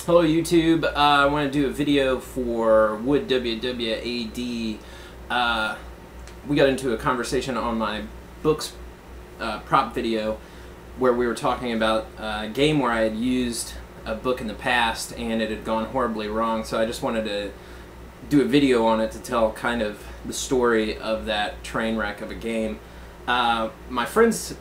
Hello YouTube, I want to do a video for Would WWAD. We got into a conversation on my books prop video where we were talking about a game where I had used a book in the past and it had gone horribly wrong, so I just wanted to do a video on it to tell kind of the story of that train wreck of a game. My friends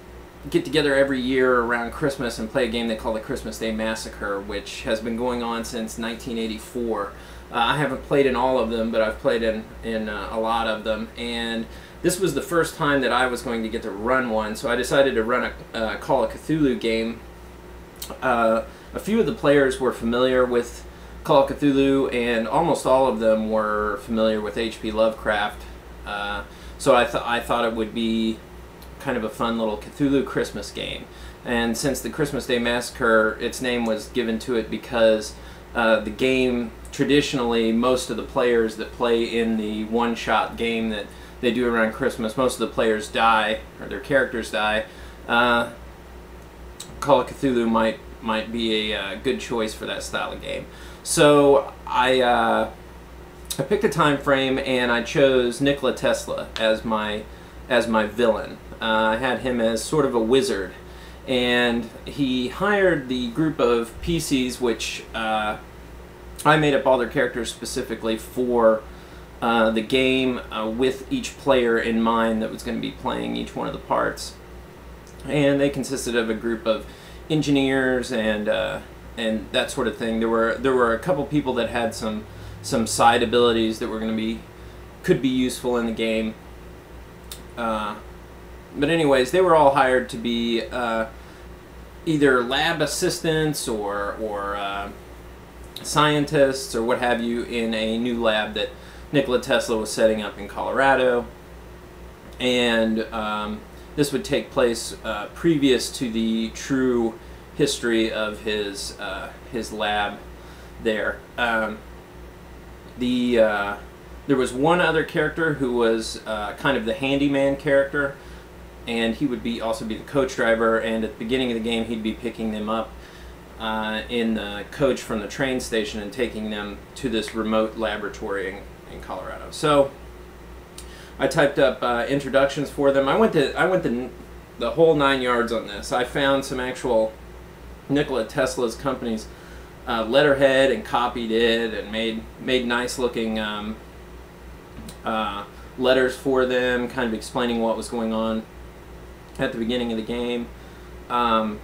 get together every year around Christmas and play a game they call the Christmas Day Massacre, which has been going on since 1984. I haven't played in all of them, but I've played in a lot of them, and this was the first time that I was going to get to run one, so I decided to run a Call of Cthulhu game. A few of the players were familiar with Call of Cthulhu, and almost all of them were familiar with H.P. Lovecraft, so I thought it would be kind of a fun little Cthulhu Christmas game. And since the Christmas Day Massacre, its name was given to it because the game, traditionally, most of the players that play in the one-shot game that they do around Christmas, most of the players die, or their characters die. Call of Cthulhu might be a good choice for that style of game. So I picked a time frame and I chose Nikola Tesla as my villain. I had him as sort of a wizard, and he hired the group of PCs, which I made up all their characters specifically for the game, with each player in mind that was going to be playing each one of the parts. And they consisted of a group of engineers and that sort of thing. There were a couple people that had some side abilities that were going to could be useful in the game. But anyways, they were all hired to be either lab assistants or scientists or what have you in a new lab that Nikola Tesla was setting up in Colorado. And this would take place previous to the true history of his lab there. There was one other character who was kind of the handyman character, and he would also be the coach driver, and at the beginning of the game he'd be picking them up in the coach from the train station and taking them to this remote laboratory in Colorado. So I typed up introductions for them. I went the whole 9 yards on this. I found some actual Nikola Tesla's company's letterhead and copied it and made nice looking letters for them, kind of explaining what was going on at the beginning of the game, and